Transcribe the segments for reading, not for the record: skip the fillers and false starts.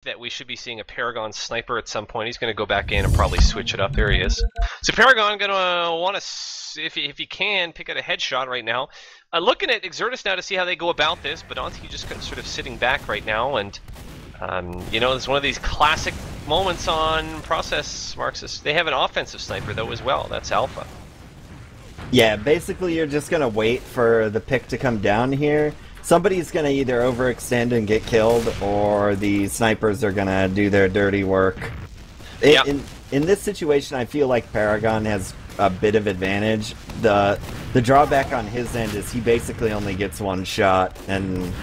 that we should be seeing a Paragon sniper at some point. He's going to go back in and probably switch it up. There he is. So Paragon going to want to, if he can, pick out a headshot right now. Looking at Exertus now to see how they go about this. Badonsky just sort of sitting back right now, and you know, it's one of these classic moments on Process Marxist. They have an offensive sniper though as well. That's Alpha. Yeah, basically you're just going to wait for the pick to come down here. Somebody's going to either overextend and get killed, or the snipers are going to do their dirty work. Yeah. In this situation, I feel like Paragon has a bit of advantage. The drawback on his end is he basically only gets one shot, and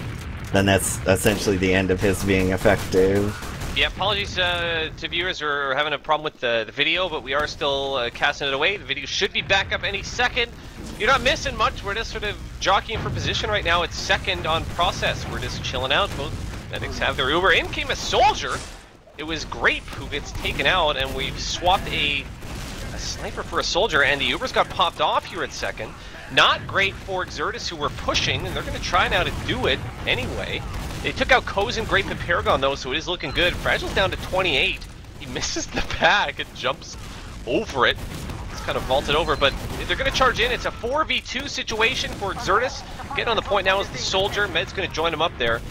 then that's essentially the end of his being effective. Yeah, apologies to viewers who are having a problem with the video, but we are still casting it away. The video should be back up any second. You're not missing much. We're just sort of jockeying for position right now. It's second on Process. We're just chilling out. Both medics have their Uber. In came a soldier. It was Grape who gets taken out, and we've swapped a sniper for a soldier, and the Ubers got popped off here at second. Not great for Exertus, who were pushing, and they're going to try now to do it anyway. They took out Cozen, Grape, and Paragon, though, so it is looking good. Fragile's down to 28. He misses the pack and jumps over it. It's kind of vaulted over, but they're going to charge in. It's a 4v2 situation for Exertus. Getting on the point now is the soldier. Med's going to join him up there.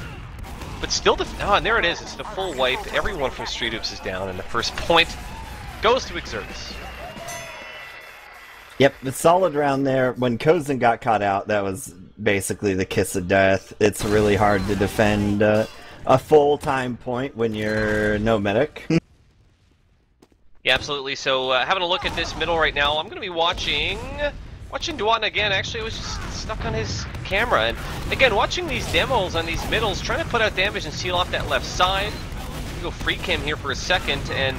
But still, and there it is. It's the full wipe. Everyone from Street Hoops is down, and the first point goes to Exertus. Yep, the solid round there. When Cozen got caught out, that was basically the kiss of death. It's really hard to defend a full-time point when you're no medic. Yeah, absolutely. So having a look at this middle right now, I'm going to be watching Duatna again. Actually, I was just stuck on his camera. And again, watching these demos on these middles, trying to put out damage and seal off that left side. We'll go free cam here for a second. And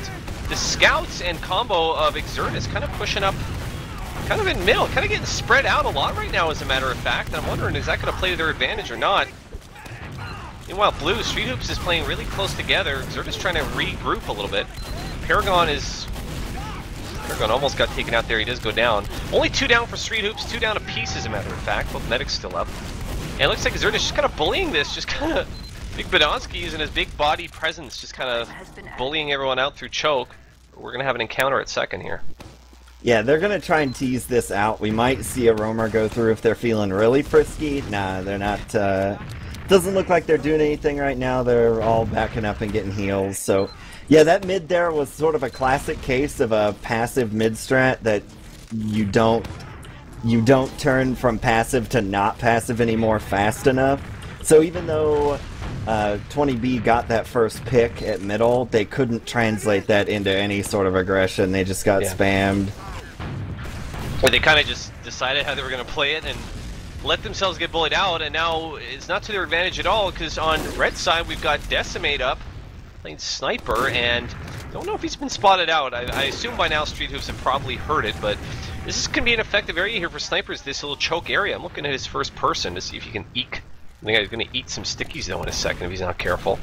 the scouts and combo of Exertus kind of pushing up kind of in middle, kind of getting spread out a lot right now, as a matter of fact. And I'm wondering, is that going to play to their advantage or not? Meanwhile, Blue, Street Hoops is playing really close together. Exertus trying to regroup a little bit. Paragon almost got taken out there. He does go down. Only 2 down for Street Hoops, 2 down a piece, as a matter of fact. Both medics still up. And it looks like Exertus just kind of bullying this, just kind of Big Badonsky using his big body presence, just kind of bullying everyone out through choke. We're going to have an encounter at second here. Yeah, they're going to try and tease this out. We might see a roamer go through if they're feeling really frisky. Nah, they're not. Doesn't look like they're doing anything right now. They're all backing up and getting heals. So, yeah, that mid there was sort of a classic case of a passive mid strat that you don't turn from passive to not passive anymore fast enough. So even though 20B got that first pick at middle, they couldn't translate that into any sort of aggression. They just got spammed. But they kind of just decided how they were going to play it and let themselves get bullied out, and now it's not to their advantage at all, because on red side we've got Decimate up, playing Sniper, and don't know if he's been spotted out. I assume by now Street Hoops have probably heard it, but this is going to be an effective area here for snipers, this little choke area. I'm looking at his first person to see if he can eke. I think he's going to eat some stickies though in a second if he's not careful.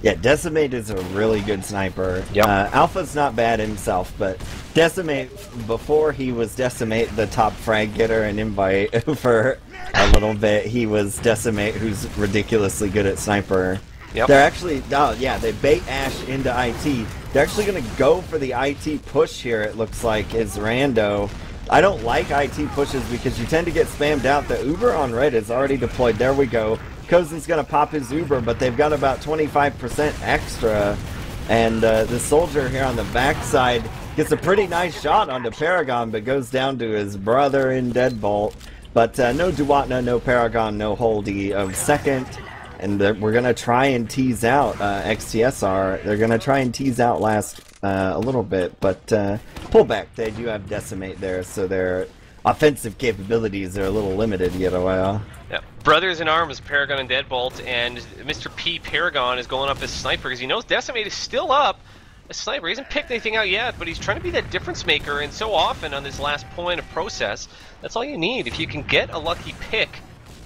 Yeah, Decimate is a really good sniper. Yep. Alpha's not bad himself, but Decimate, before he was Decimate, the top frag getter and Invite for a little bit, he was Decimate, who's ridiculously good at sniper. Yep. They're actually, they bait Ash into IT. They're actually going to go for the IT push here, it looks like, is Rando. I don't like IT pushes because you tend to get spammed out. The Uber on red is already deployed. There we go. Cozen's going to pop his Uber, but they've got about 25% extra. And the soldier here on the backside gets a pretty nice shot onto Paragon, but goes down to his brother in Deadbolt. But no Duatna, no Paragon, no Holdy of second. And we're going to try and tease out XTSR. They're going to try and tease out last a little bit, but pull back. They do have Decimate there, so their offensive capabilities are a little limited yet a while. Yeah. Brothers in arms, Paragon and Deadbolt, and Mr. P Paragon is going up as sniper because he knows Decimate is still up as sniper. He hasn't picked anything out yet, but he's trying to be that difference maker, and so often on this last point of process, that's all you need. If you can get a lucky pick,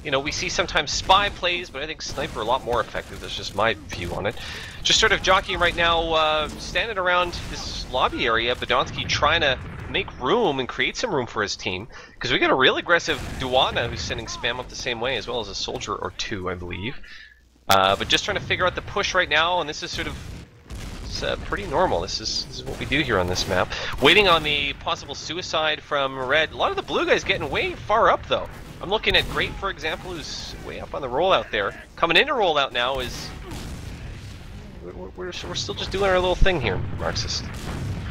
you know, we see sometimes spy plays, but I think sniper a lot more effective. That's just my view on it. Just sort of jockeying right now, standing around this lobby area, Badonsky trying to make room and create some room for his team, because we got a real aggressive Duatna who's sending spam up the same way, as well as a soldier or two, I believe. But just trying to figure out the push right now, and this is sort of pretty normal. This is what we do here on this map. Waiting on the possible suicide from Red. A lot of the blue guys getting way far up, though. I'm looking at Grape, for example, who's way up on the rollout there. Coming into rollout now is... We're still just doing our little thing here, Marxist.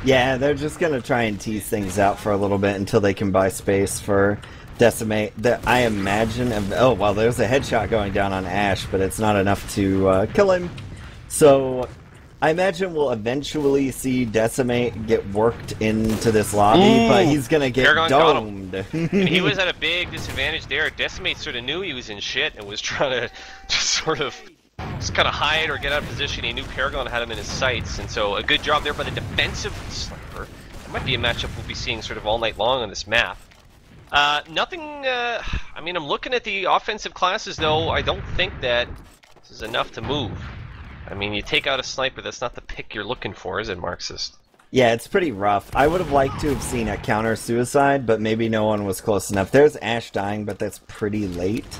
Yeah, they're just going to try and tease things out for a little bit until they can buy space for Decimate. I imagine... Oh, well, there's a headshot going down on Ash, but it's not enough to kill him. So... I imagine we'll eventually see Decimate get worked into this lobby, but he's gonna get Paragon domed. And he was at a big disadvantage there. Decimate sort of knew he was in shit and was trying to just sort of kind of hide or get out of position. He knew Paragon had him in his sights, and so a good job there by the defensive sniper. It might be a matchup we'll be seeing sort of all night long on this map. Nothing, I mean, I'm looking at the offensive classes, though. I don't think that this is enough to move. I mean, you take out a sniper, that's not the pick you're looking for, is it, Marxist? Yeah, it's pretty rough. I would have liked to have seen a counter-suicide, but maybe no one was close enough. There's Ash dying, but that's pretty late.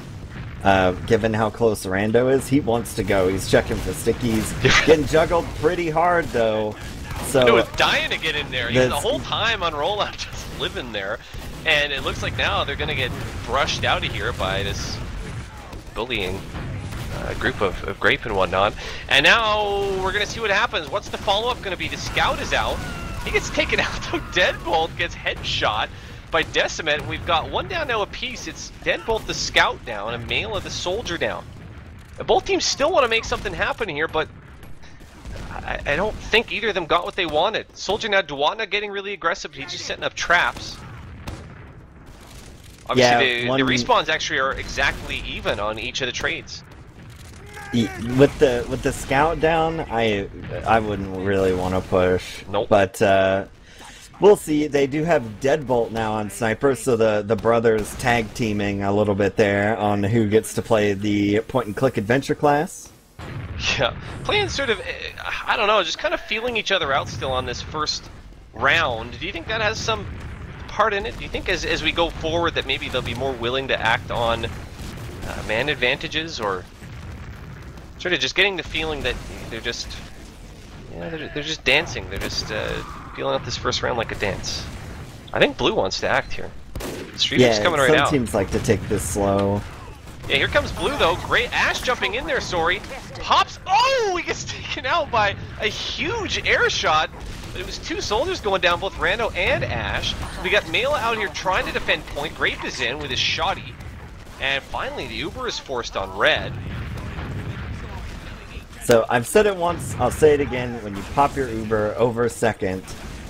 Given how close Rando is, he wants to go. He's checking for stickies. Getting juggled pretty hard, though. So he was dying to get in there. He was the whole time on rollout just living there. And it looks like now they're going to get brushed out of here by this bullying group of Grape and whatnot. And now we're going to see what happens. What's the follow-up going to be? The scout is out. He gets taken out, though. Deadbolt gets headshot by Decimate. We've got one down now apiece. It's Deadbolt the scout down and Mela the soldier down. Both teams still want to make something happen here, but I don't think either of them got what they wanted. Soldier now, Dwatna getting really aggressive, but he's just setting up traps. Obviously, the respawns actually are exactly even on each of the trades. With the scout down, I wouldn't really want to push. Nope. But we'll see. They do have Deadbolt now on Sniper, so the brothers tag teaming a little bit there on who gets to play the point-and-click adventure class. Yeah, playing sort of, I don't know, just kind of feeling each other out still on this first round. Do you think that has some part in it? Do you think as we go forward that maybe they'll be more willing to act on man advantages, or sort of just getting the feeling that they're just, they're just dancing. They're just feeling out this first round like a dance. I think Blue wants to act here. The streamer's coming right out. Some teams like to take this slow. Yeah, here comes Blue, though. Great Ash jumping in there, sorry. Hops. Oh, he gets taken out by a huge air shot. But it was two soldiers going down, both Rando and Ash. We got Mela out here trying to defend point. Grape is in with his shoddy. And finally, the Uber is forced on Red. So, I've said it once, I'll say it again. When you pop your Uber over second,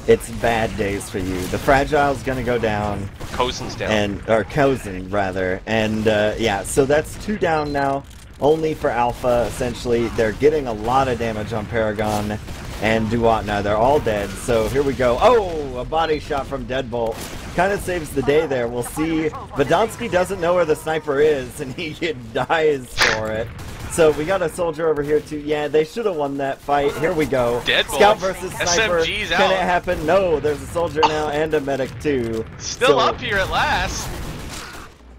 it's bad days for you. The Fragile's gonna go down. Cozen's down. Or Cozen, rather. And, yeah, so that's 2 down now. Only for Alpha, essentially. They're getting a lot of damage on Paragon and Dwatna. They're all dead. So, here we go. Oh, a body shot from Deadbolt. Kind of saves the day there. We'll see. Vidonsky doesn't know where the sniper is, and he dies for it. So we got a soldier over here too. Yeah, they should have won that fight. Here we go. Deadbolt. Scout versus sniper. SMG's out. Can it happen? No, there's a soldier now and a medic too. Still up here at last.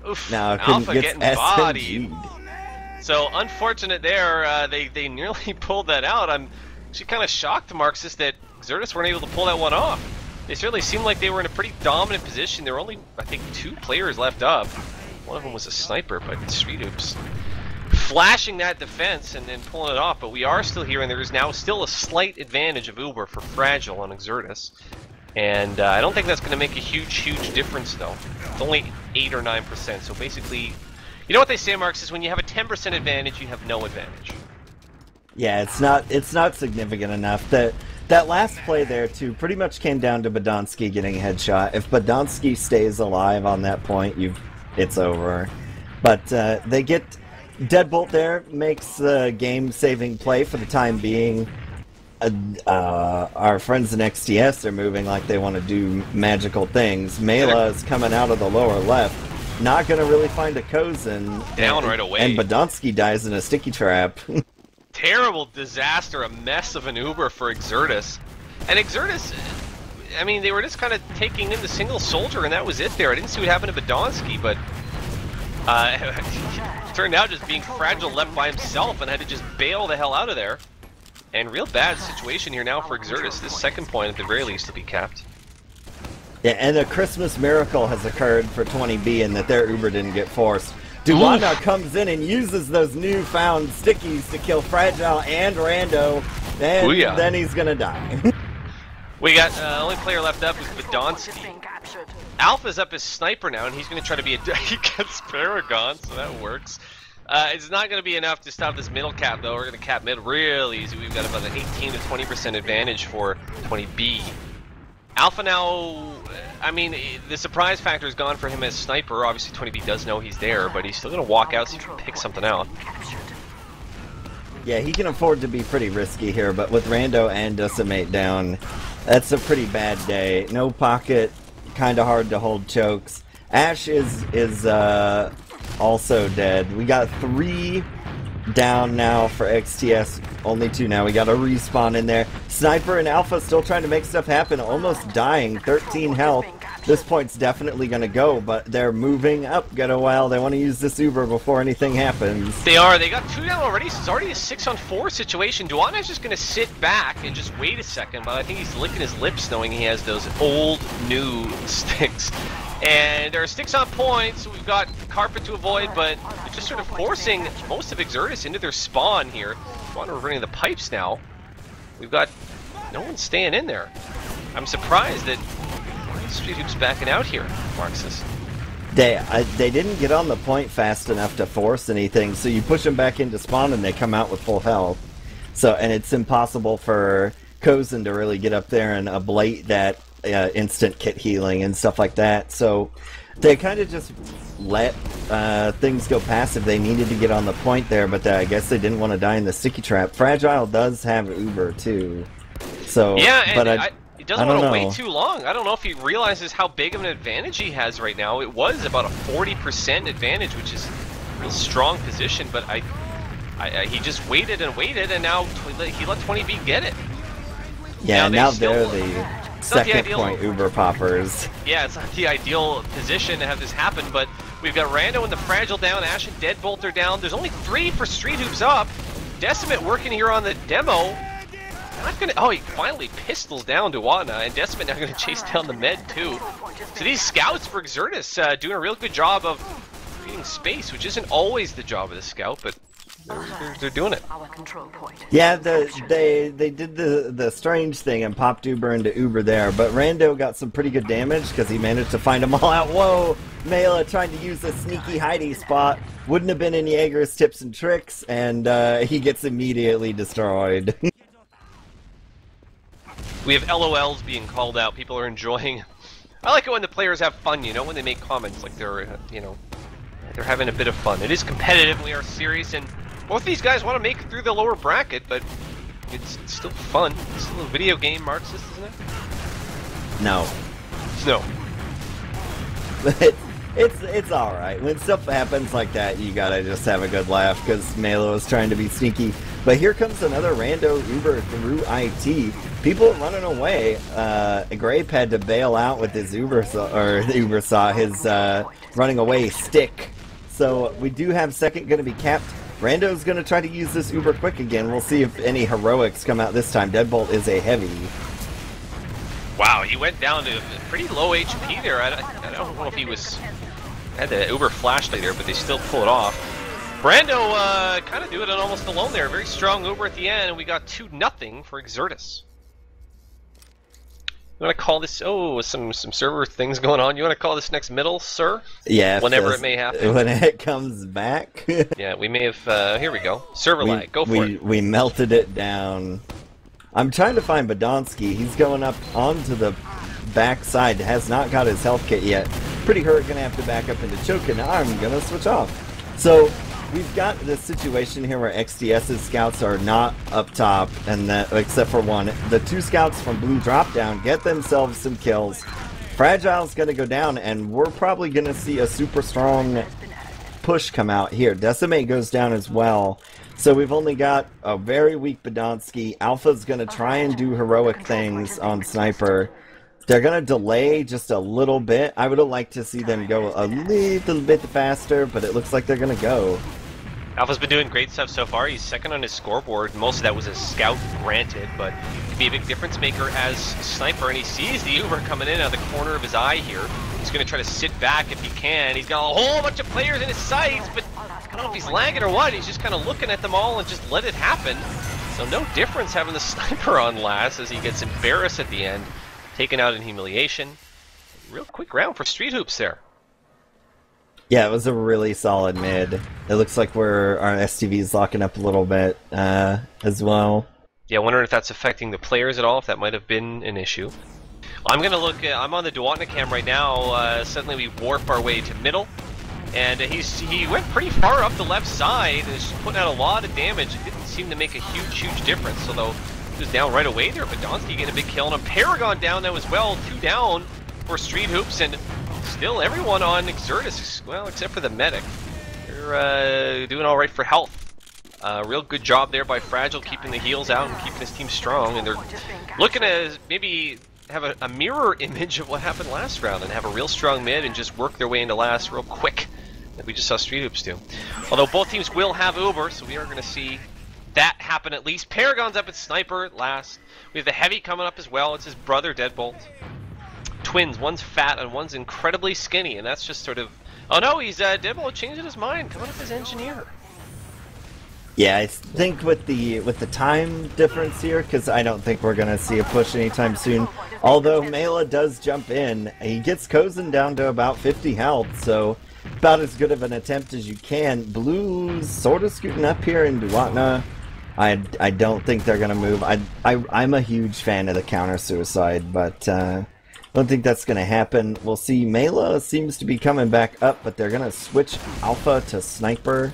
Oof. Now Alpha getting bodied. SMG'd. So unfortunate there. They nearly pulled that out. I'm actually kind of shocked, Marxist, that Exertus weren't able to pull that one off. They certainly seemed like they were in a pretty dominant position. There were only, I think, 2 players left up. One of them was a sniper, but Streetoops flashing that defense and then pulling it off. But we are still here, and there is now still a slight advantage of Uber for Fragile on Exertus. And I don't think that's going to make a huge difference, though. It's only 8 or 9%. So basically, you know what they say, Marx, is when you have a 10% advantage, you have no advantage. Yeah, it's not significant enough. That last play there, too, pretty much came down to Badonsky getting a headshot. If Badonsky stays alive on that point, it's over. But they get... Deadbolt there makes the game-saving play for the time being. Our friends in XTS are moving like they want to do magical things. Mela is coming out of the lower left. Not going to really find a Cozen. Down right away. And Badonsky dies in a sticky trap. Terrible disaster, a mess of an Uber for Exertus. And Exertus, I mean, they were just kind of taking in the single soldier, and that was it there. I didn't see what happened to Badonsky, but Turned out just being fragile left by himself and had to just bail the hell out of there. And real bad situation here now for Exertus. This second point at the very least to be capped. Yeah, and a Christmas miracle has occurred for 20B in that their Uber didn't get forced. Duana comes in and uses those newfound stickies to kill Fragile and Rando, and then he's gonna die. We got only player left up is Badonsky. Alpha's up as sniper now, and he's going to try to be a he gets Paragon, so that works. It's not going to be enough to stop this middle cap, though. We're going to cap mid real easy. We've got about an 18 to 20% advantage for 20B. Alpha now, I mean, the surprise factor is gone for him as sniper. Obviously, 20B does know he's there, but he's still going to walk out, see if he can pick something out. Yeah, he can afford to be pretty risky here, but with Rando and Decimate down, that's a pretty bad day. No pocket, kind of hard to hold chokes. Ash is also dead. We got 3 down now for XTS, only 2 now. We got a respawn in there. Sniper and Alpha still trying to make stuff happen, almost dying, 13 health. This point's definitely going to go, but they're moving up. Get a while. They want to use this Uber before anything happens. They are. They got 2 down already, so it's already a 6-on-4 situation. Duana's just going to sit back and just wait a second, but I think he's licking his lips knowing he has those old, new sticks. And there are sticks on point, so we've got carpet to avoid, but they're just sort of forcing most of Exertus into their spawn here. Duana running the pipes now. We've got no one staying in there. I'm surprised that Street Hoop's backing out here, Marxist. They didn't get on the point fast enough to force anything, so you push them back into spawn and they come out with full health. So, and it's impossible for Kozen to really get up there and ablate that instant kit healing and stuff like that. So they kind of just let things go passive. They needed to get on the point there, but I guess they didn't want to die in the sticky trap. Fragile does have Uber too. So, yeah, and but he doesn't want to wait too long. I don't know if he realizes how big of an advantage he has right now. It was about a 40% advantage, which is a real strong position, but he just waited and waited, and now he let 20B get it. Yeah, now they're the second point Uber poppers. Yeah, it's not the ideal position to have this happen, but we've got Rando and the Fragile down, Ash and Deadbolt are down. There's only 3 for Street Hoops up. Decimate working here on the demo. Not gonna, oh, he finally pistols down Duana, and Decimate now going to chase down the med too. So these scouts for Exertus doing a real good job of creating space, which isn't always the job of the scout, but they're doing it. Yeah, they did the strange thing and popped Uber into Uber there, but Rando got some pretty good damage because he managed to find them all out. Whoa, Mela trying to use a sneaky hiding spot. Wouldn't have been in Jaeger's tips and tricks, and he gets immediately destroyed. We have LOLs being called out. People are enjoying. I like it when the players have fun, you know, when they make comments like they're, you know, they're having a bit of fun. It is competitive. We are serious, and both these guys want to make it through the lower bracket, but it's still fun. It's still a video game, Marxist, isn't it? No. No. It's all right. When stuff happens like that, you gotta just have a good laugh because Melo is trying to be sneaky. But here comes another Rando Uber through IT. People running away. Grape had to bail out with his Uber saw, his running away stick. So we do have second going to be capped. Rando's going to try to use this Uber quick again. We'll see if any heroics come out this time. Deadbolt is a heavy. Wow, he went down to pretty low HP there. I don't know if he had the Uber flashlight there, but they still pull it off. Rando kind of do it almost alone there. Very strong Uber at the end, and we got 2-0 for Exertus. You want to call this? Oh, some server things going on. You want to call this next middle, sir? Yeah. Whenever it may happen. When it comes back. Yeah, we may have. Here we go. Server lag. Go for it. We melted it down. I'm trying to find Badonsky. He's going up onto the back side. Has not got his health kit yet. Pretty hurt. Gonna have to back up into choke, and I'm gonna switch off. So we've got this situation here where XTS's scouts are not up top, and that, except for one. The 2 scouts from Blue drop down, get themselves some kills. Fragile's going to go down, and we're probably going to see a super strong push come out here. Decimate goes down as well. So we've only got a very weak Badonsky. Alpha's going to try and do heroic things on Sniper. They're going to delay just a little bit. I would have liked to see them go a little bit faster, but it looks like they're going to go. Alpha's been doing great stuff so far. He's second on his scoreboard. Most of that was a scout, granted, but he could be a big difference maker as Sniper, and he sees the Uber coming in out of the corner of his eye here. He's going to try to sit back if he can. He's got a whole bunch of players in his sights, but I don't know if he's lagging or what. He's just kind of looking at them all and just let it happen. So no difference having the Sniper on last as he gets embarrassed at the end. Taken out in humiliation. Real quick round for Street Hoops there. Yeah, it was a really solid mid. It looks like our STV is locking up a little bit as well. Yeah, wondering if that's affecting the players at all, if that might have been an issue. I'm going to look at, I'm on the Duatna cam right now. Suddenly we warp our way to middle. And he went pretty far up the left side and is putting out a lot of damage. It didn't seem to make a huge difference, although he was down right away there. But Donsky getting a big kill on him. Paragon down now as well, 2 down for Street Hoops, and still everyone on Exertus, well, except for the medic. They're doing all right for health. Real good job there by Fragile, keeping the heals out and keeping his team strong, and they're looking to maybe have a mirror image of what happened last round and have a real strong mid and just work their way into last real quick, like we just saw Street Hoops do. Although both teams will have Uber, so we are going to see that happen at least. Paragon's up at Sniper at last. We have the Heavy coming up as well. It's his brother, Deadbolt. Twins, one's fat and one's incredibly skinny, and that's just sort of... Oh no, he's Deadbolt changing his mind, coming up as engineer. Yeah, I think with the time difference here, because I don't think we're going to see a push anytime soon. Although Mela does jump in, he gets Kozen down to about 50 health, so about as good of an attempt as you can. Blue's sort of scooting up here in Duatna. I don't think they're going to move. I'm a huge fan of the counter-suicide, but I don't think that's going to happen. We'll see. Mela seems to be coming back up, but they're going to switch Alpha to Sniper.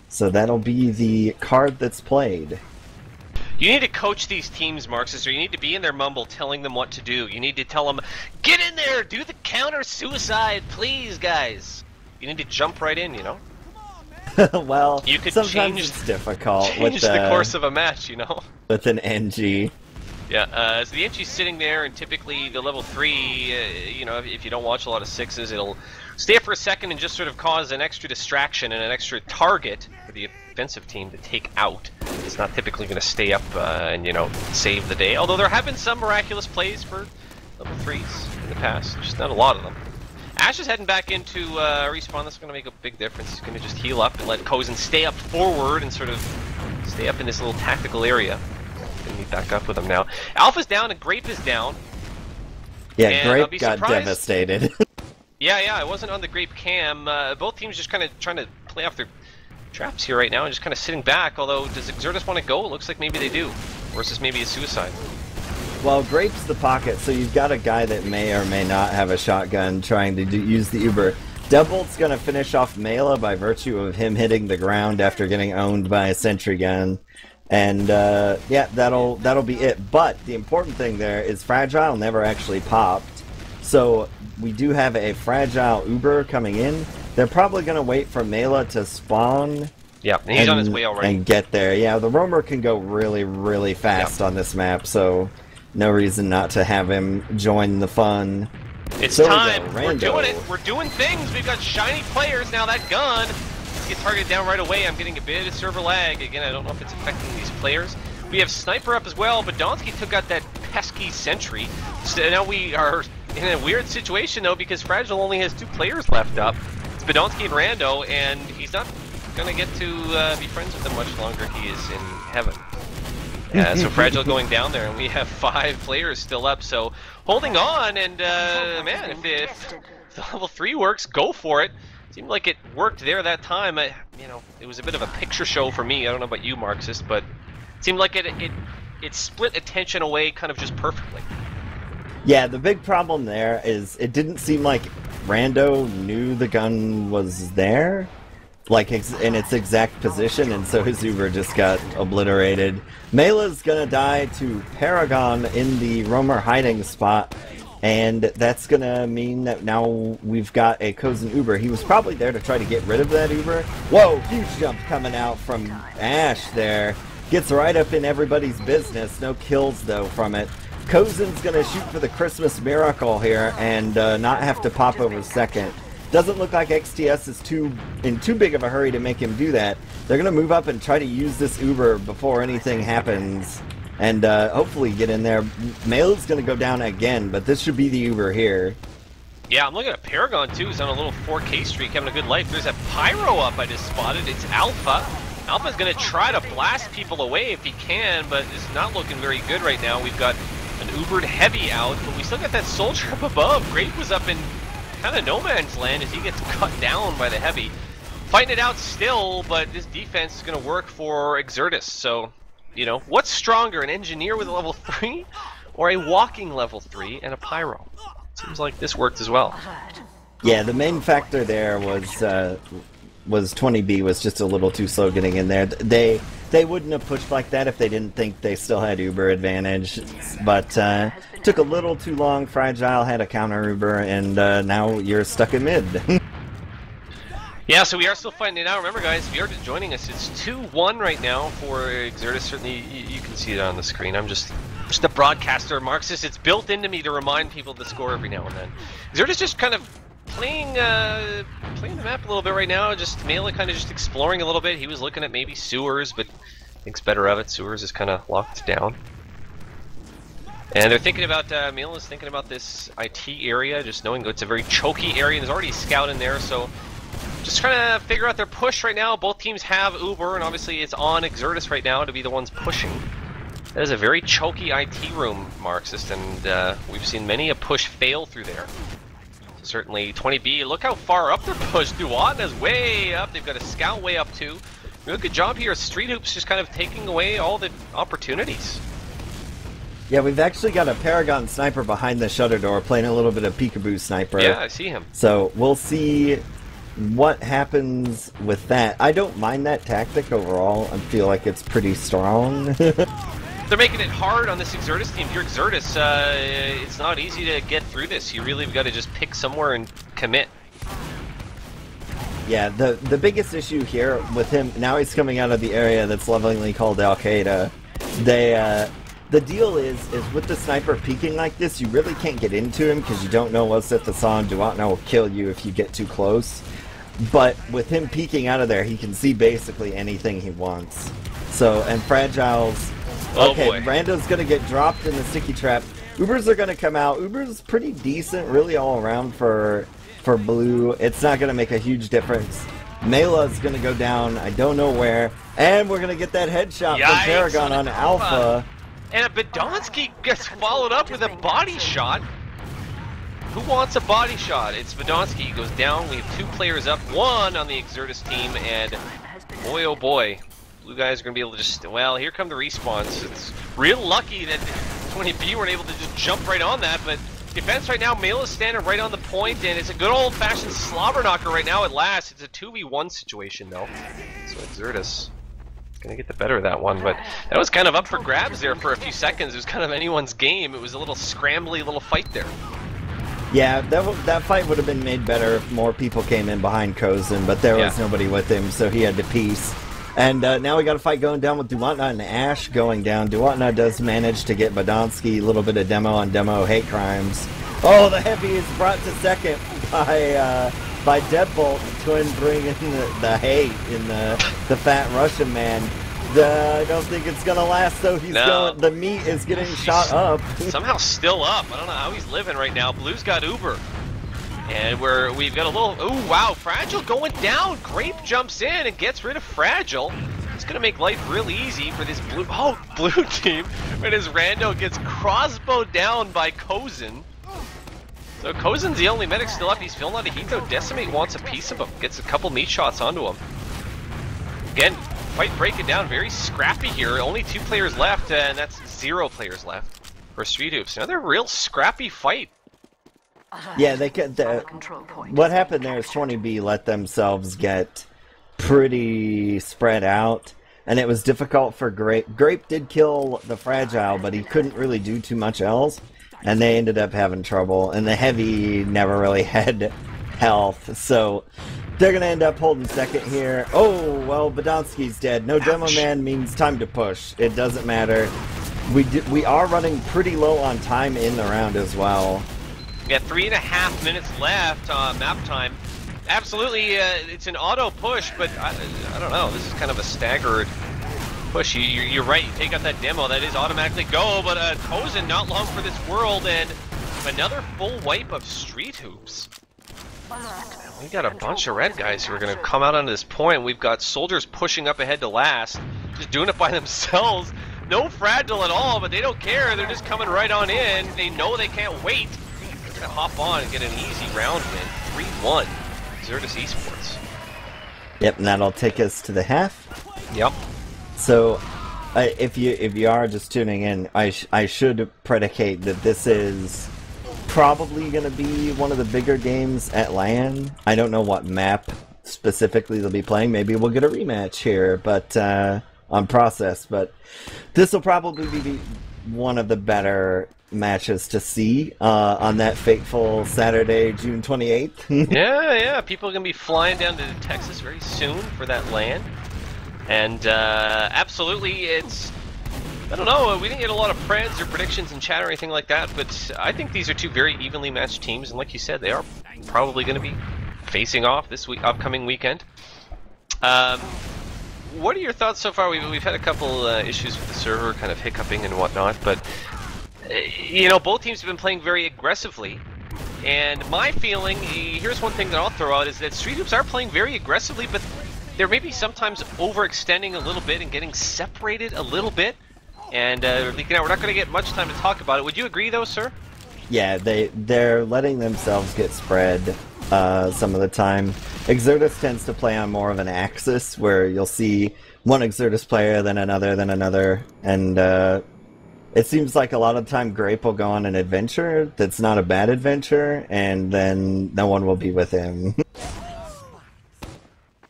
So that'll be the card that's played. You need to coach these teams, Marxist, or you need to be in their mumble telling them what to do. You need to tell them, get in there, do the counter-suicide, please, guys. You need to jump right in, you know? Well, you could sometimes it's difficult change with the course of a match, you know? With an NG. Yeah, so the NG's sitting there, and typically the level 3, you know, if you don't watch a lot of 6s, it'll stay up for a second and just sort of cause an extra distraction and an extra target for the offensive team to take out. It's not typically going to stay up and, you know, save the day. Although there have been some miraculous plays for level 3s in the past, just not a lot of them. Ash is heading back into respawn. That's going to make a big difference. He's going to just heal up and let Kozen stay up forward and sort of stay up in this little tactical area. Going to meet back up with him now. Alpha's down and Grape is down. Yeah, Grape got devastated. Yeah, I wasn't on the Grape cam. Both teams just kind of trying to play off their traps here right now and just kind of sitting back. Although, does Exertus want to go? It looks like maybe they do. Or is this maybe a suicide? Well, Grape's the pocket, so you've got a guy that may or may not have a shotgun trying to use the Uber. Deadbolt's going to finish off Mela by virtue of him hitting the ground after getting owned by a sentry gun. And, yeah, that'll be it. But the important thing there is Fragile never actually popped. So we do have a Fragile Uber coming in. They're probably going to wait for Mela to spawn. Yeah, and he's on his way already. And get there. Yeah, the roamer can go really, really fast on this map, so no reason not to have him join the fun. It's time. We're doing it. We're doing things. We've got shiny players now. That gun get targeted down right away. I'm getting a bit of server lag. Again, I don't know if it's affecting these players. We have Sniper up as well, but Donsky took out that pesky sentry. So now we are in a weird situation, though, because Fragile only has 2 players left up. It's Badonsky and Rando, and he's not going to get to be friends with them much longer. He is in heaven. So Fragile going down there, and we have 5 players still up. So holding on, and man, if the level 3 works, go for it. Seemed like it worked there that time. You know, it was a bit of a picture show for me. I don't know about you, Marxist, but it seemed like it split attention away kind of just perfectly. Yeah, the big problem there is it didn't seem like Rando knew the gun was there, like in its exact position, and so his Uber just got obliterated. Mela's gonna die to Paragon in the roamer hiding spot, and that's gonna mean that now we've got a Kozen Uber. He was probably there to try to get rid of that Uber. Whoa, huge jump coming out from Ash there. Gets right up in everybody's business. No kills, though, from it. Kozen's going to shoot for the Christmas miracle here and not have to pop over second. Doesn't look like XTS is in too big of a hurry to make him do that. They're going to move up and try to use this Uber before anything happens and hopefully get in there. Mail's going to go down again, but this should be the Uber here. Yeah, I'm looking at Paragon too, who's on a little 4K streak, having a good life. There's a Pyro up I just spotted. It's Alpha. Alpha's going to try to blast people away if he can, but it's not looking very good right now. We've got an Ubered Heavy out, but we still got that Soldier up above. Grape was up in kind of no man's land as he gets cut down by the Heavy. Fighting it out still, but this defense is going to work for Exertus. So, you know, what's stronger, an engineer with a level 3 or a walking level 3 and a Pyro? Seems like this worked as well. Yeah, the main factor there was 20B was just a little too slow getting in there. They wouldn't have pushed like that if they didn't think they still had Uber advantage, but took a little too long. Fragile had a counter Uber, and now you're stuck in mid. Yeah, so we are still fighting it out. Remember, guys, if you're joining us, it's 2-1 right now for Exertus. Certainly, you can see it on the screen. I'm just a broadcaster, Marxist. It's built into me to remind people the score every now and then. Exertus just kind of playing the map a little bit right now. Just Mela kind of just exploring a little bit. He was looking at maybe sewers, but thinks better of it. Sewers is kind of locked down. And they're thinking about, Mela's thinking about this IT area, just knowing it's a very choky area, and there's already a scout in there, so just trying to figure out their push right now. Both teams have Uber, and obviously it's on Exertus right now to be the ones pushing. That is a very choky IT room, Marxist, and we've seen many a push fail through there. So certainly 20B, look how far up they're pushed. Duatna's way up. They've got a scout way up too. Real good job here. Street Hoops just kind of taking away all the opportunities. Yeah, we've actually got a Paragon sniper behind the shutter door playing a little bit of peekaboo sniper. Yeah, I see him. So we'll see what happens with that. I don't mind that tactic overall. I feel like it's pretty strong. They're making it hard on this Exertus team. If you're Exertus, it's not easy to get through this. You really have got to just pick somewhere and commit. Yeah, the biggest issue here with him, now he's coming out of the area that's lovingly called Al-Qaeda. The deal is with the sniper peeking like this, you really can't get into him because you don't know what's at the sun. Duatna will kill you if you get too close. But with him peeking out of there, he can see basically anything he wants. So, and Fragile's... Okay, oh boy. Rando's gonna get dropped in the sticky trap. Ubers are gonna come out. Uber's pretty decent, really all around for blue. It's not gonna make a huge difference. Mela's gonna go down, I don't know where. And we're gonna get that headshot from Paragon on Alpha. And a Bedonsky gets followed up with a body shot. Who wants a body shot? It's Bedonsky. He goes down. We have 2 players up, 1 on the Exertus team, and boy oh boy. Blue guys are going to be able to just, well, here come the respawns. It's real lucky that 20B weren't able to just jump right on that, but defense right now, Mela is standing right on the point, and it's a good old-fashioned slobber knocker right now at last. It's a 2v1 situation, though. So Exertus gonna get the better of that one, but that was kind of up for grabs there for a few seconds. It was kind of anyone's game. It was a little scrambly little fight there. Yeah, that fight would have been made better if more people came in behind Kozen, but there was nobody with him, so he had to piece. And now we got a fight going down with Duatna and Ash going down. Duatna does manage to get Bedonsky, a little bit of demo on demo hate crimes. Oh, the Heavy is brought to second by Deadbolt. Twin bringing the hate in the fat Russian man. I don't think it's gonna last though. The meat is getting shot up. Somehow still up. I don't know how he's living right now. Blue's got Uber. And we've got a little, oh wow, Fragile going down. Grape jumps in and gets rid of Fragile. It's gonna make life real easy for this blue team when his rando gets crossbowed down by Kozen. So Kozen's the only medic still up. He's filling out a heat though. Decimate wants a piece of him. Gets a couple meat shots onto him. Again, fight breaking down. Very scrappy here. Only 2 players left, and that's 0 players left for Street Hoops. Another real scrappy fight. Yeah, they could. What happened there is 20B let themselves get pretty spread out, and it was difficult for Grape. Grape did kill the Fragile, but he couldn't really do too much else, and they ended up having trouble. And the Heavy never really had health, so they're gonna end up holding second here. Oh well, Bedonsky's dead. No demo man means time to push. It doesn't matter. We are running pretty low on time in the round as well. We got 3.5 minutes left on map time. Absolutely, it's an auto push, but I don't know. This is kind of a staggered push. You're right. You take out that demo, that is automatically go. But Kozen, not long for this world, and another full wipe of Street Hoops. We got a bunch of red guys who are going to come out on this point. We've got soldiers pushing up ahead to last, just doing it by themselves. No fragile at all, but they don't care. They're just coming right on in. They know they can't wait. They're going to hop on and get an easy round win. 3-1, Exertus Esports. Yep, and that'll take us to the half. Yep. So, if you are just tuning in, I should predicate that this is probably going to be one of the bigger games at LAN. I don't know what map specifically they'll be playing. Maybe we'll get a rematch here, but on process. But this will probably be one of the better matches to see on that fateful Saturday, June 28th. yeah. People are going to be flying down to Texas very soon for that LAN. And absolutely, it's... I don't know, we didn't get a lot of preds or predictions in chat or anything like that, but I think these are two very evenly matched teams, and like you said, they are probably going to be facing off this upcoming weekend. What are your thoughts so far? We've had a couple issues with the server, kind of hiccuping and whatnot, but you know, both teams have been playing very aggressively, and my feeling, here's one thing that I'll throw out, is that Street Hoops are playing very aggressively, but they're maybe sometimes overextending a little bit and getting separated a little bit. And we're not going to get much time to talk about it. Would you agree, though, sir? Yeah, they're letting themselves get spread some of the time. Exertus tends to play on more of an axis, where you'll see one Exertus player, then another, and it seems like a lot of the time Grape will go on an adventure that's not a bad adventure, and then no one will be with him.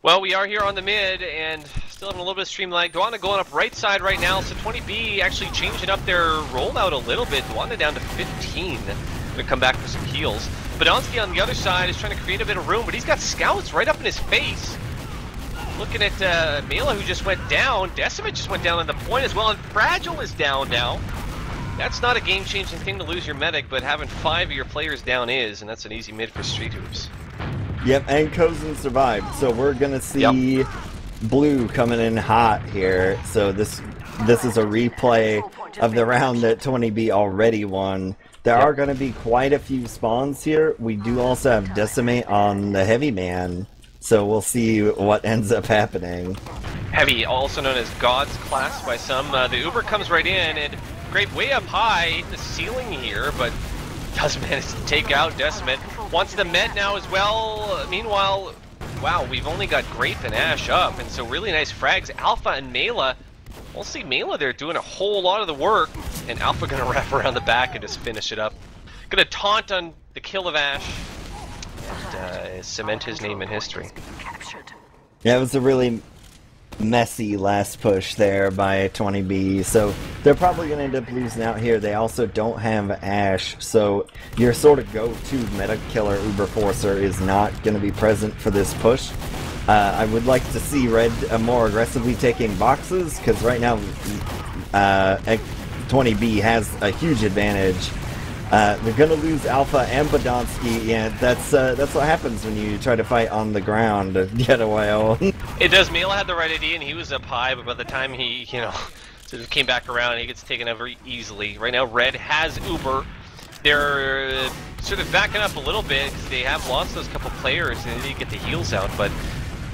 Well, we are here on the mid, and still having a little bit of stream lag. Dwana going up right side right now, so 20B actually changing up their rollout a little bit. Dwana down to 15. Gonna come back for some heals. Badonsky on the other side is trying to create a bit of room, but he's got scouts right up in his face. Looking at Mela, who just went down. Decimate just went down on the point as well, and Fragile is down now. That's not a game-changing thing to lose your medic, but having 5 of your players down is, and that's an easy mid for Street Hoops. Yep, and Kozen survived, so we're gonna see Blue coming in hot here. So this is a replay of the round that 20B already won. There are gonna be quite a few spawns here. We do also have Decimate on the Heavy Man, so we'll see what ends up happening. Heavy, also known as God's class by some. The Uber comes right in, and Grape way up high in the ceiling here, but does manage to take out Decimate. Wants the Met now as well. Meanwhile, wow, we've only got Grape and Ash up, and so really nice frags. Alpha and Mela. We'll see Mela there doing a whole lot of the work, and Alpha gonna wrap around the back and just finish it up. Gonna taunt on the kill of Ash, and cement his name in history. Yeah, it was a really messy last push there by 20B, so they're probably going to end up losing out here. They also don't have Ash, so your sort of go-to meta killer Uber Forcer is not going to be present for this push. I would like to see Red more aggressively taking boxes, because right now 20B has a huge advantage. They're going to lose Alpha and Badonsky. Yeah, that's what happens when you try to fight on the ground, get a while. It does. Mela had the right idea, and he was up high, but by the time he, sort of came back around, he gets taken out very easily. Right now, Red has Uber. They're sort of backing up a little bit, because they have lost those couple players, and they need to get the heals out, but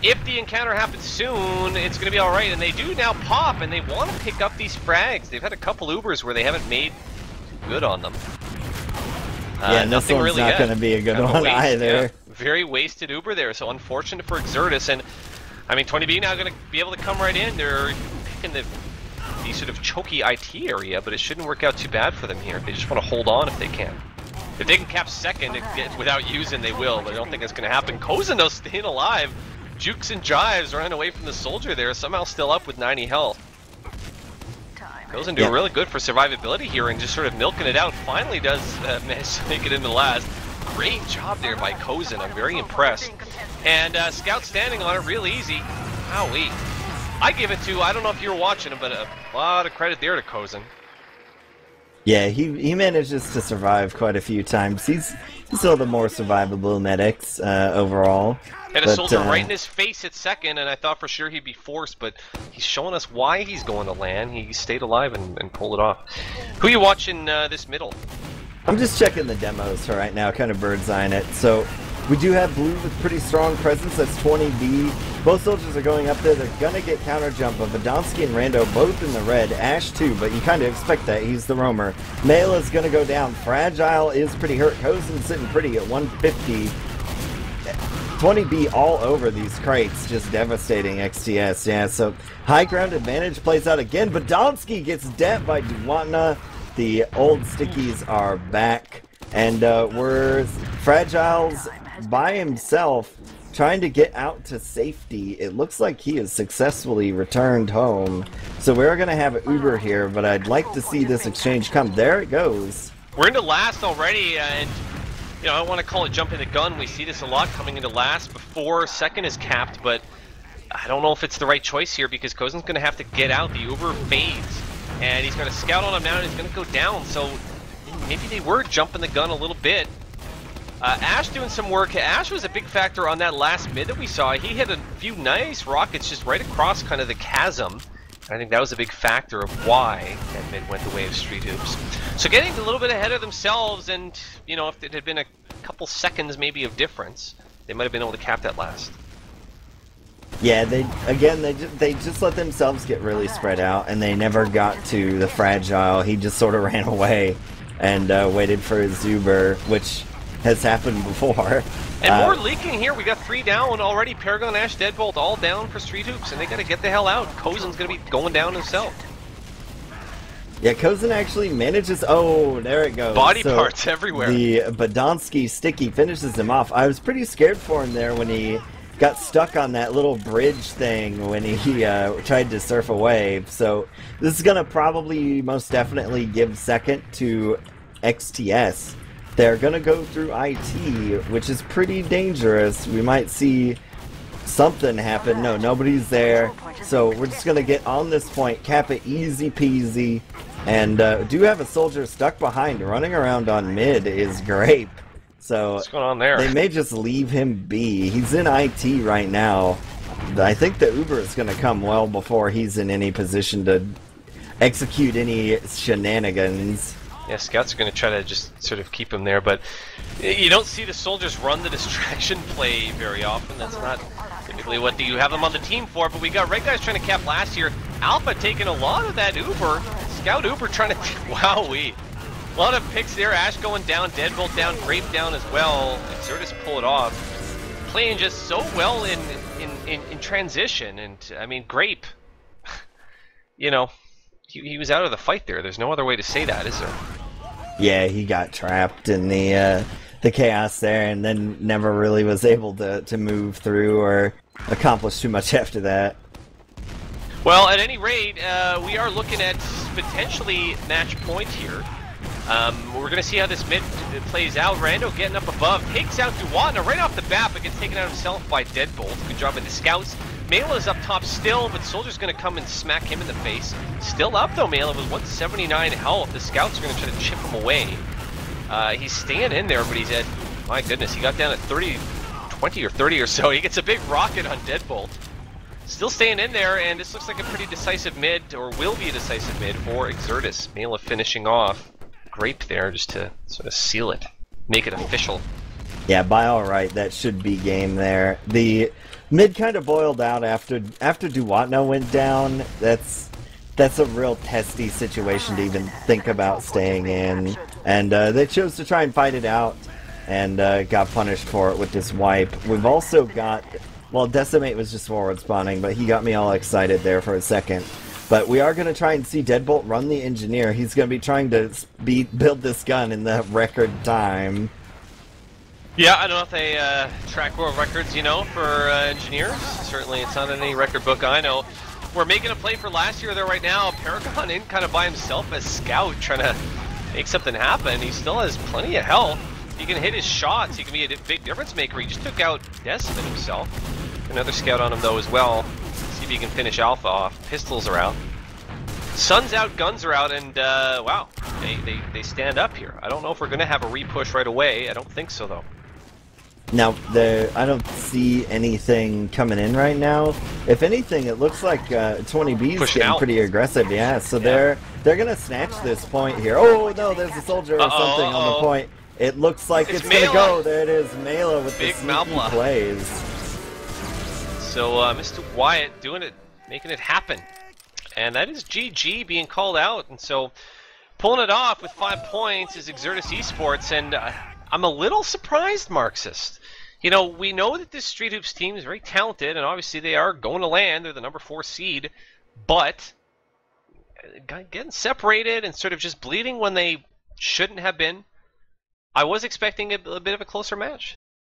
if the encounter happens soon, it's going to be alright, and they do now pop, and they want to pick up these frags. They've had a couple Ubers where they haven't made good on them. Yeah, this one's really not going to be a good one either. Yeah. Very wasted Uber there, so unfortunate for Exertus. And I mean, 20B now going to be able to come right in. They're picking the sort of choky IT area, but it shouldn't work out too bad for them here. They just want to hold on if they can. If they can cap second without using, they will, but I don't think that's going to happen. Kozen, though, staying alive. Jukes and jives running away from the soldier there, somehow still up with 90 health. Kozen doing really good for survivability here and just sort of milking it out. Finally does manage to make it into the last. Great job there by Kozen. I'm very impressed. And Scout standing on it real easy. Owie. I give it to, I don't know if you were watching him, but a lot of credit there to Kozen. Yeah, he manages to survive quite a few times. He's still the more survivable medics overall. Had a soldier right in his face at second, and I thought for sure he'd be forced, but he's showing us why he's going to land. He stayed alive and pulled it off. Who are you watching this middle? I'm just checking the demos for right now, kind of bird's eyeing it. So we do have blue with pretty strong presence. That's 20B. Both soldiers are going up there. They're going to get counter jump. But Verdonsky and Rando both in the red. Ash too, but you kind of expect that. He's the roamer. Mela is going to go down. Fragile is pretty hurt. Kozen's sitting pretty at 150. 20B all over these crates, just devastating XTS. Yeah, so high ground advantage plays out again. Verdonsky gets dead by Duwatna. The old stickies are back. And we're Fragile's by himself trying to get out to safety. It looks like he has successfully returned home. So we're going to have an Uber here, but I'd like to see this exchange come. There it goes. We're into last already, and you know, I don't want to call it jumping the gun. We see this a lot coming into last before second is capped, but I don't know if it's the right choice here because Kozen's going to have to get out. The Uber fades, and he's going to scout on him now, and he's going to go down. So maybe they were jumping the gun a little bit. Ash doing some work. Ash was a big factor on that last mid that we saw. He hit a few nice rockets just right across kind of the chasm. I think that was a big factor of why that mid went the way of Street Hoops. So getting a little bit ahead of themselves, and you know, if it had been a couple seconds maybe of difference, they might have been able to cap that last. Yeah, they just let themselves get really spread out, and they never got to the Fragile. He just sort of ran away and waited for his Uber, which has happened before. And more leaking here. We got 3 down already. Paragon, Ash, Deadbolt all down for Street Hoops, and they got to get the hell out. Kozen's going to be going down himself. Yeah, Kozen actually manages. Oh, there it goes. Body parts everywhere. The Badonsky sticky finishes him off. I was pretty scared for him there when he got stuck on that little bridge thing when he tried to surf a wave. So this is going to probably most definitely give second to XTS. They're going to go through IT, which is pretty dangerous. We might see something happen. No, nobody's there. So we're just going to get on this point, cap it easy peasy. And do have a soldier stuck behind. Running around on mid is Grape. So what's going on there? They may just leave him be. He's in IT right now. I think the Uber is going to come well before he's in any position to execute any shenanigans. Yeah, scouts are going to try to just sort of keep him there, but you don't see the soldiers run the distraction play very often. That's not typically what you have them on the team for, but we got Red Guys trying to cap last year. Alpha taking a lot of that Uber. Scout Uber trying to... Wowee. A lot of picks there. Ash going down, Deadbolt down, Grape down as well. Exertus pull it off. Playing just so well in transition, and I mean, Grape, you know, he was out of the fight there. There's no other way to say that, is there? Yeah, he got trapped in the chaos there, and then never really was able to move through or accomplish too much after that. Well, at any rate, we are looking at potentially match point here. We're going to see how this mid plays out. Rando getting up above, takes out Duwatna right off the bat, but gets taken out himself by Deadbolt. Good job by the scouts. Mela is up top still, but Soldier's going to come and smack him in the face. Still up though, Mela with 179 health. The scouts are going to try to chip him away. He's staying in there, but he's at, my goodness, he got down at 20 or 30 or so. He gets a big rocket on Deadbolt. Still staying in there, and this looks like a pretty decisive mid, or will be a decisive mid for Exertus. Mela finishing off Grape there just to sort of seal it, make it official. Yeah, by all right, that should be game there. The mid kind of boiled out after Duwatna went down. That's a real testy situation to even think about staying in. And they chose to try and fight it out, and got punished for it with this wipe. We've also got, well, Decimate was just forward spawning, but he got me all excited there for a second. But we are going to try and see Deadbolt run the Engineer. He's going to be trying to build this gun in the record time. Yeah, I don't know if they track world records, you know, for engineers. Certainly it's not in any record book I know. We're making a play for last year there right now. Paragon in kind of by himself as scout, trying to make something happen. He still has plenty of health. He can hit his shots. He can be a big difference maker. He just took out Decimate himself. Another scout on him though as well. See if he can finish Alpha off. Pistols are out. Sun's out, guns are out, and wow, they stand up here. I don't know if we're going to have a re-push right away. I don't think so, though. Now, I don't see anything coming in right now. If anything, it looks like 20B is getting pretty aggressive. Yeah, so they're gonna snatch this point here. Oh no, there's a soldier or something on the point. It looks like it's gonna go. There it is, Mela with the sneaky plays. So Mr. Wyatt doing it, making it happen, and that is GG being called out. And so pulling it off with 5 points is Exertus Esports, and I'm a little surprised, Marxist. You know, we know that this Street Hoops team is very talented, and obviously they are going to land. They're the number 4 seed, but getting separated and sort of just bleeding when they shouldn't have been. I was expecting a bit of a closer match.